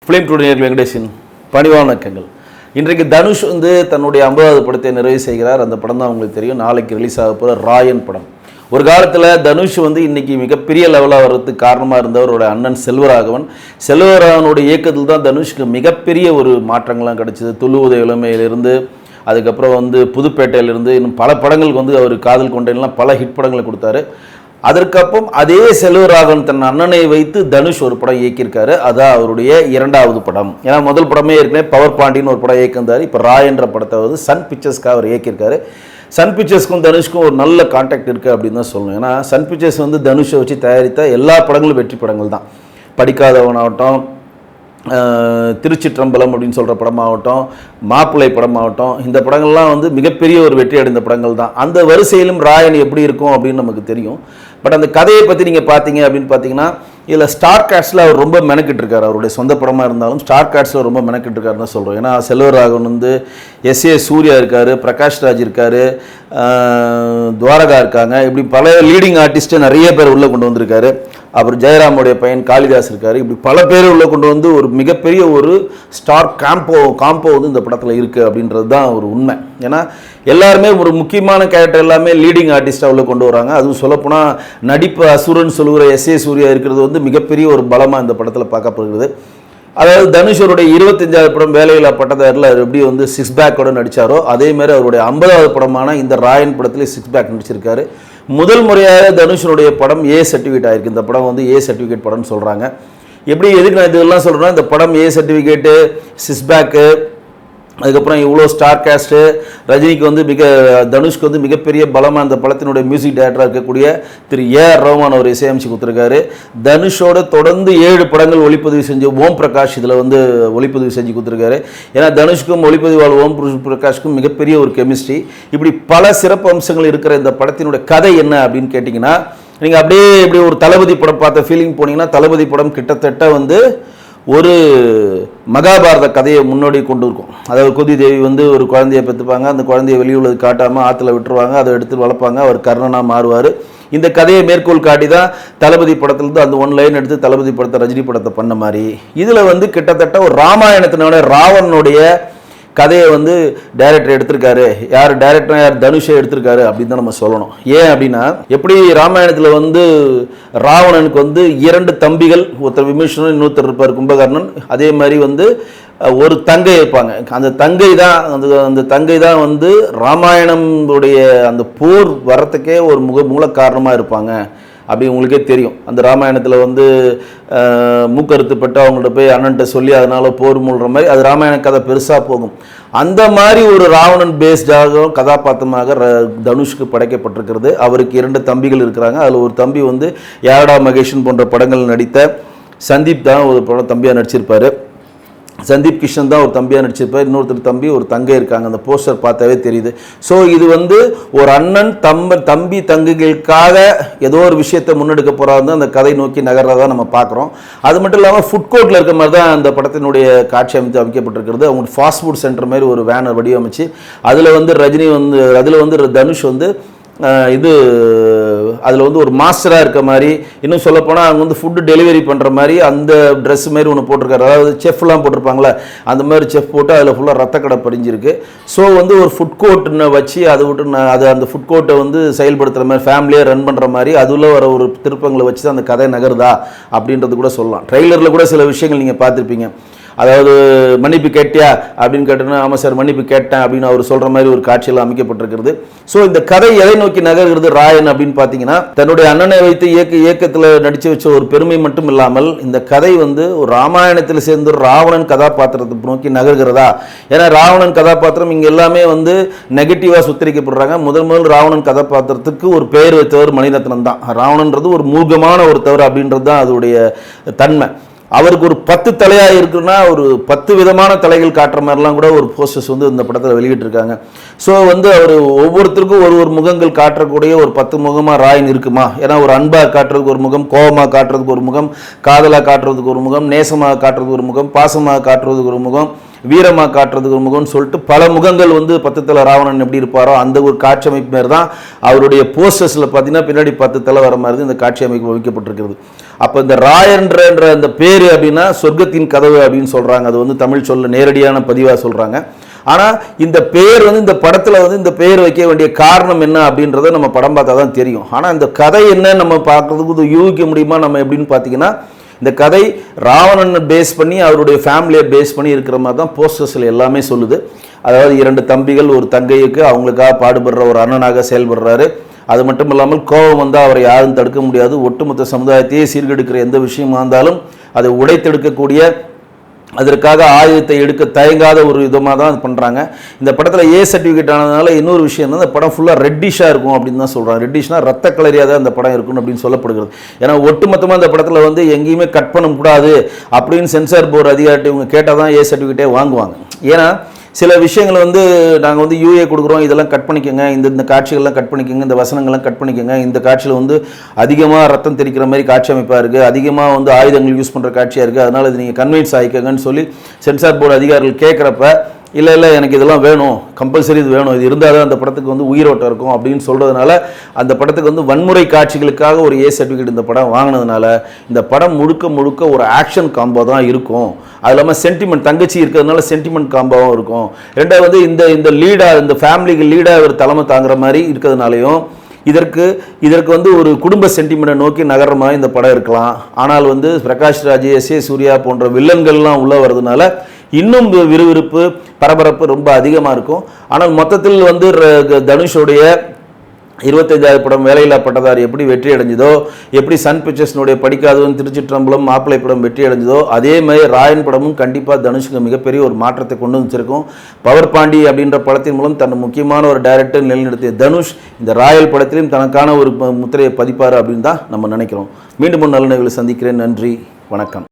Film today Venkatesan பணிவான வணக்கங்கள். இன்றைக்கு தனுஷ் தன்னுடைய 50வது படத்தை நிறைவு செய்கிறார். அந்த படம் தான் உங்களுக்கு தெரியும், நாளைக்கு ரிலீஸ் ஆக போகிற ராயன் படம். ஒரு காலத்தில் தனுஷ் இன்றைக்கி மிகப்பெரிய லெவலாக வர்றதுக்கு காரணமாக இருந்தவரோட அண்ணன் செல்வராகவனுடைய இயக்கத்தில் தான் தனுஷ்க்கு மிகப்பெரிய ஒரு மாற்றங்கள்லாம் கிடச்சிது. துள்ளுவதை இளமையிலிருந்து, அதுக்கப்புறம் புதுப்பேட்டையிலிருந்து, இன்னும் பல படங்களுக்கு அவர் காதல் கொண்டேன்லாம் பல ஹிட் படங்களை கொடுத்தாரு. அதற்கப்புறம் அதே செல்வராகவன் தன் அண்ணனை வைத்து தனுஷ் ஒரு படம் இயக்கியிருக்காரு. அதான் அவருடைய 2வது படம். ஏன்னா முதல் படமே ஏற்கனவே பவர் பாண்டின்னு ஒரு படம் இயக்கியிருந்தார். இப்போ ராய் என்ற படத்தை சன் பிக்சர்ஸ்க்காக அவர் இயக்கியிருக்காரு. சன் பிக்சர்ஸ்க்கும் தனுஷ்க்கும் ஒரு நல்ல கான்டாக்ட் இருக்குது அப்படின்னு தான் சொல்லணும். ஏன்னா சன் பிக்சர்ஸ் தனுஷை வச்சு தயாரித்த எல்லா படங்களும் வெற்றி படங்கள் தான். படிக்காதவனாகட்டும், திருச்சிற்றம்பலம் அப்படின்னு சொல்கிற படமாகட்டும், மாப்பிள்ளை படமாகட்டும், இந்த படங்கள்லாம் மிகப்பெரிய ஒரு வெற்றி அடைந்த படங்கள் தான். அந்த வரிசையிலும் ராயன் எப்படி இருக்கும் அப்படின்னு நமக்கு தெரியும். பட் அந்த கதையை பற்றி நீங்கள் பார்த்தீங்க அப்படின்னு பார்த்தீங்கன்னா, இதில் ஸ்டார் காஸ்டில் அவர் ரொம்ப மெனக்கிட்டு இருக்கார். அவருடைய சொந்த படமாக இருந்தாலும் ஸ்டார் காஸ்டில் ரொம்ப மெனக்கிட்டு இருக்காருன்னு தான் சொல்கிறோம். ஏன்னா செல்வராகவன் எஸ்.ஏ. சூர்யா இருக்கார், பிரகாஷ் ராஜ் இருக்கார், துவாரகா இருக்காங்க. இப்படி பல லீடிங் ஆர்டிஸ்ட்டை நிறைய பேர் உள்ளே கொண்டு வந்திருக்காரு. அப்புறம் ஜெயராமுடைய பையன் காளிதாஸ் இருக்கார். இப்படி பல பேர் உள்ளே கொண்டு ஒரு மிகப்பெரிய ஒரு ஸ்டார் காம்போ இந்த படத்தில் இருக்குது அப்படின்றது தான் ஒரு உண்மை. ஏன்னா எல்லாருமே ஒரு முக்கியமான கேரக்டர் எல்லாமே லீடிங் ஆர்டிஸ்ட்டாக உள்ள கொண்டு வராங்க. அதுவும் சொல்லப்போனால் நடிப்பு அசுரன் சொல்லுகிற எஸ்.ஏ. சூர்யா இருக்கிறது மிகப்பெரிய ஒரு பலமாக இந்த படத்தில் பார்க்கப்படுகிறது. அதாவது தனுஷருடைய 25வது படம் வேலையில்லா பட்டதாரில் அவர் எப்படி 6 பேக்கோட நடித்தாரோ, அதேமாதிரி அவருடைய 50வது படமான இந்த ராயன் படத்தில் 6 பேக் நடிச்சிருக்காரு. முதல் முறையாக தனுஷனுடைய படம் ஏ சர்டிஃபிகேட் ஆகிருக்கு. இந்த படம் ஏ சர்டிஃபிகேட் படம்னு சொல்கிறாங்க. எப்படி எதுக்கு நான் இதெல்லாம் சொல்கிறேன்னா, இந்த படம் ஏ சர்டிஃபிகேட்டு, 6 பேக்கு, அதுக்கப்புறம் இவ்வளோ ஸ்டார் காஸ்ட்டு, ரஜினிக்கு தனுஷ்க்கு மிகப்பெரிய பலமாக அந்த படத்தினுடைய மியூசிக் டைரக்டராக இருக்கக்கூடிய திரு ஏ.ஆர். ரஹ்மான் அவர் இசையமைச்சு கொடுத்துருக்காரு. தனுஷோட தொடர்ந்து 7 படங்கள் ஒளிப்பதிவு செஞ்சு ஓம் பிரகாஷ் இதில் ஒளிப்பதிவு செஞ்சு கொடுத்துருக்காரு. ஏன்னா தனுஷ்க்கும் ஒளிப்பதிவாளர் ஓம் பிரகாஷ்க்கும் மிகப்பெரிய ஒரு கெமிஸ்ட்ரி. இப்படி பல சிறப்பு அம்சங்கள் இருக்கிற இந்த படத்தினுடைய கதை என்ன அப்படின்னு கேட்டிங்கன்னா, நீங்கள் அப்படியே இப்படி ஒரு தளபதி படம் பார்த்த ஃபீலிங் போனீங்கன்னா, தளபதி படம் கிட்டத்தட்ட ஒரு மகாபாரத கதையை முன்னாடி கொண்டு இருக்கும். அதாவது குந்தி தேவி ஒரு குழந்தையை பெற்றுப்பாங்க. அந்த குழந்தையை வெளியுள்ளது காட்டாமல் ஆற்றுல விட்டுருவாங்க. அதை எடுத்து வளர்ப்பாங்க. அவர் கர்ணனாக மாறுவார். இந்த கதையை மேற்கோள் காட்டி தான் தளபதி படத்துலேருந்து அந்த 1 லைன் எடுத்து தளபதி படத்தை ரஜினி படத்தை பண்ண மாதிரி இதில் கிட்டத்தட்ட ஒரு ராமாயணத்தினோட ராவனுடைய கதையை டைரக்டர் எடுத்திருக்காரு. யார் டைரக்டர், யார் தனுஷை எடுத்திருக்காரு அப்படின்னு தான் நம்ம சொல்லணும். ஏன் அப்படின்னா, எப்படி ராமாயணத்தில் ராவணனுக்கு 2 தம்பிகள், ஒருத்தர் விமர்சனம், இன்னொருத்தர் இருப்பார் கும்பகர்ணன். அதே மாதிரி ஒரு தங்கை இருப்பாங்க. அந்த தங்கை தான் ராமாயணமுடைய அந்த போர் வரத்துக்கே ஒரு மூல காரணமாக இருப்பாங்க. அப்படி உங்களுக்கே தெரியும். அந்த ராமாயணத்தில் மூக்கறுத்துப்பட்டு அவங்கள்ட்ட போய் அண்ணன்ட்ட சொல்லி அதனால் போர் மூழ்கிற மாதிரி அது ராமாயண கதை பெருசாக போகும். அந்த மாதிரி ஒரு ராவணன் பேஸ்டாக கதாபாத்திரமாக தனுஷ்க்கு படைக்கப்பட்டிருக்கிறது. அவருக்கு 2 தம்பிகள் இருக்கிறாங்க. அதில் ஒரு தம்பி யாரடா மகேஷன் போன்ற படங்கள் நடித்த சந்தீப் தான் ஒரு படம் தம்பியாக நடிச்சிருப்பார். சந்தீப் கிஷன் தான் ஒரு தம்பியாக நடிச்சிருப்பார். இன்னொருத்தர் தம்பி, ஒரு தங்கை இருக்காங்க. அந்த போஸ்டர் பார்த்தாவே தெரியுது. ஸோ இது ஒரு அண்ணன் தம்பி தங்கைகளுக்காக ஏதோ ஒரு விஷயத்தை முன்னெடுக்க போகிறாரு அந்த கதை நோக்கி நகர்றதான் நம்ம பார்க்குறோம். அது மட்டும் இல்லாமல் ஃபுட் கோர்ட்டில் இருக்க மாதிரி தான் அந்த படத்தினுடைய காட்சி அமைக்கப்பட்டிருக்கிறது. அவங்க ஃபாஸ்ட் ஃபுட் சென்டர் மாதிரி ஒரு வேனை வடிவமைச்சு அதில் ரஜினி அதில் தனுஷ் அதில் ஒரு மாஸ்டராக இருக்க மாதிரி, இன்னும் சொல்லப்போனால் அவங்க ஃபுட்டு டெலிவரி பண்ணுற மாதிரி அந்த ட்ரெஸ் மாதிரி ஒன்று போட்டிருக்காரு. அதாவது செஃப்லாம் போட்டிருப்பாங்களே, அந்த மாதிரி செஃப் போட்டு அதில் ஃபுல்லாக ரத்தக்கடை படிஞ்சிருக்கு. ஸோ ஒரு ஃபுட் கோர்ட்டுன்னு வச்சு அதை விட்டு அந்த ஃபுட் கோர்ட்டை செயல்படுத்துகிற மாதிரி, ஃபேமிலியாக ரன் பண்ணுற மாதிரி அதில் வர ஒரு திருப்பங்களை வச்சு தான் அந்த கதை நகருதா அப்படின்றது கூட சொல்லலாம். ட்ரெய்லரில் கூட சில விஷயங்கள் நீங்கள் பார்த்துருப்பீங்க. அதாவது மன்னிப்பு கேட்டியா அப்படின்னு கேட்டோன்னா, ஆமாம் சார் மன்னிப்பு கேட்டேன் அப்படின்னு அவர் சொல்கிற மாதிரி ஒரு காட்சியில் அமைக்கப்பட்டிருக்கிறது. ஸோ இந்த கதை எதை நோக்கி நகர்கிறது ராயன் அப்படின்னு பார்த்தீங்கன்னா, தன்னுடைய அண்ணனை வைத்து இயக்கத்தில் நடித்து வச்ச ஒரு பெருமை மட்டும் இல்லாமல் இந்த கதை ஒரு ராமாயணத்தில் சேர்ந்து ராவணன் கதாபாத்திரத்தை நோக்கி நகர்கிறதா. ஏன்னா ராவணன் கதாபாத்திரம் இங்கே எல்லாமே நெகட்டிவாக சுத்தரிக்கப்படுறாங்க. முதல் ராவணன் கதாபாத்திரத்துக்கு ஒரு பெயர் வைத்தவர் மணிரத்னம் தான். ராவணன்றது ஒரு மூர்க்கமான ஒரு தவறு அப்படின்றது தான் அதோடைய தன்மை. அவருக்கு ஒரு 10 தலையாக இருக்குன்னா ஒரு 10 விதமான தலைகள் காட்டுற மாதிரிலாம் கூட ஒரு போஸ்டர்ஸ் இந்த படத்தில் வெளியிட்டிருக்காங்க. ஸோ அவர் ஒவ்வொருத்தருக்கும் ஒரு முகங்கள் காட்டக்கூடிய ஒரு 10 முகமாக ராயன் இருக்குமா? ஏன்னா ஒரு அன்பாக காட்டுறதுக்கு ஒரு முகம், கோபமாக காட்டுறதுக்கு ஒரு முகம், காதலாக காட்டுறதுக்கு ஒரு முகம், நேசமாக காட்டுறதுக்கு ஒரு முகம், பாசமாக காட்டுறதுக்கு ஒரு முகம், வீரமாக காட்டுறதுக்கு ஒரு முகம்னு சொல்லிட்டு பல முகங்கள் 10 தலை ராவணன் எப்படி இருப்பாரோ அந்த ஒரு காட்சி அமைப்பு மாதிரி தான் அவருடைய போஸ்டர்ஸில் பார்த்தீங்கன்னா பின்னாடி 10 தலை வர மாதிரி இந்த காட்சி அமைப்பு வைக்கப்பட்டிருக்கிறது. அப்போ இந்த ராயன்ற அந்த பேர் அப்படின்னா சொர்க்கத்தின் கதவு அப்படின்னு சொல்கிறாங்க. அது வந்து தமிழ் சொல்ல நேரடியான பதிவாக சொல்கிறாங்க. ஆனால் இந்த பேர் வந்து இந்த படத்தில் வந்து இந்த பேர் வைக்க வேண்டிய காரணம் என்ன அப்படின்றத நம்ம படம் பார்த்தா தான் தெரியும். ஆனால் இந்த கதை என்ன நம்ம பார்க்குறதுக்கு யூகிக்க முடியுமா நம்ம எப்படின்னு பார்த்தீங்கன்னா, இந்த கதை ராவணனை பேஸ் பண்ணி அவருடைய ஃபேமிலியை பேஸ் பண்ணி இருக்கிற மாதிரி தான் போஸ்டர்ஸில் எல்லாமே சொல்லுது. அதாவது 2 தம்பிகள் ஒரு தங்கைக்கு அவங்களுக்காக பாடுபடுற ஒரு அண்ணனாக செயல்படுறாரு. அது மட்டும் இல்லாமல் கோபம் வந்தால் அவரை யாரும் தடுக்க முடியாது. ஒட்டுமொத்த சமுதாயத்தையே சீர்கெடுக்கிற எந்த விஷயமா இருந்தாலும் அதை உடைத்தெடுக்கக்கூடிய, அதற்காக ஆயுதத்தை எடுக்க தயங்காத ஒரு விதமாக தான் பண்ணுறாங்க. இந்த படத்தில் ஏ சர்டிஃபிகேட் ஆனதுனால இன்னொரு விஷயம் தான், இந்த படம் ஃபுல்லாக ரெட்டிஷாக இருக்கும் அப்படின்னு தான் சொல்கிறாங்க. ரெட்டிஷ்னா ரத்த கலரியாக தான் இந்த படம் இருக்கும் அப்படின்னு சொல்லப்படுகிறது. ஏன்னா ஒட்டுமொத்தமாக இந்த படத்தில் வந்து எங்கேயுமே கட் பண்ணக்கூடாது அப்படின்னு சென்சார் போர்டு அதிகாரிட்ட இவங்க கேட்டால் தான் ஏ சர்டிஃபிகேட்டே வாங்குவாங்க. ஏன்னா சில விஷயங்கள் வந்து நாங்கள் வந்து யூஏ கொடுக்குறோம், இதெல்லாம் கட் பண்ணிக்கோங்க, இந்த காட்சிகள்லாம் கட் பண்ணிக்கோங்க, இந்த வசனங்கள்லாம் கட் பண்ணிக்கோங்க, இந்த காட்சியில் வந்து அதிகமாக ரத்தம் தெரிக்கிற மாதிரி காட்சி அமைப்பாக இருக்குது, அதிகமாக வந்து ஆயுதங்கள் யூஸ் பண்ணுற காட்சியாக இருக்குது, அதனால் இது நீங்கள் கன்வின்ஸ் ஆகிக்கங்கன்னு சொல்லி சென்சார் போர்டு அதிகாரிகள் கேட்குறப்ப, இல்லை எனக்கு இதெல்லாம் வேணும், கம்பல்சரி இது வேணும், இது இருந்தால் தான் அந்த படத்துக்கு வந்து உயிரோட்டம் இருக்கும் அப்படின்னு சொல்கிறதுனால அந்த படத்துக்கு வந்து வன்முறை காட்சிகளுக்காக ஒரு ஏ சர்டிஃபிகேட் இந்த படம் வாங்கினதுனால இந்த படம் முழுக்க ஒரு ஆக்ஷன் காம்போ தான் இருக்கும். அது இல்லாமல் சென்டிமெண்ட், தங்கச்சி இருக்கிறதுனால சென்டிமெண்ட் காம்போவும் இருக்கும். ரெண்டாவது வந்து இந்த லீடாக, இந்த ஃபேமிலிக்கு லீடாக ஒரு தலைமை தாங்குற மாதிரி இருக்கிறதுனாலையும் இதற்கு வந்து ஒரு குடும்ப சென்டிமெண்ட்டை நோக்கி நகர்ற மாதிரி இந்த படம் இருக்கலாம். ஆனால் வந்து பிரகாஷ் ராஜ், எஸ்.ஏ. சூர்யா போன்ற வில்லன்கள்லாம் உள்ளே வர்றதுனால இன்னும் விறுவிறுப்பு, பரபரப்பு ரொம்ப அதிகமாக இருக்கும். ஆனால் மொத்தத்தில் வந்து தனுஷோடைய 25வது படம் வேலையில்லா பட்டதாரி எப்படி வெற்றி அடைஞ்சதோ, எப்படி சன் பிக்சர்ஸ்னுடைய படிக்காதவன், திருச்சிற்றம்பலம், மாப்பிள்ளை படம் வெற்றி அடைஞ்சதோ, அதே மாதிரி ராயன் படமும் கண்டிப்பாக தனுஷுக்கு மிகப்பெரிய ஒரு மாற்றத்தை கொண்டு வச்சிருக்கும். பவர் பாண்டி அப்படின்ற படத்தின் மூலம் தன் முக்கியமான ஒரு டைரக்டர் நிலைநிறுத்திய தனுஷ் இந்த ராயல் படத்திலும் தனக்கான ஒரு முத்திரையை பதிப்பார் அப்படின்னு தான் நம்ம நினைக்கிறோம். மீண்டும் ஒரு நல்ல நிகழ்வில் சந்திக்கிறேன். நன்றி, வணக்கம்.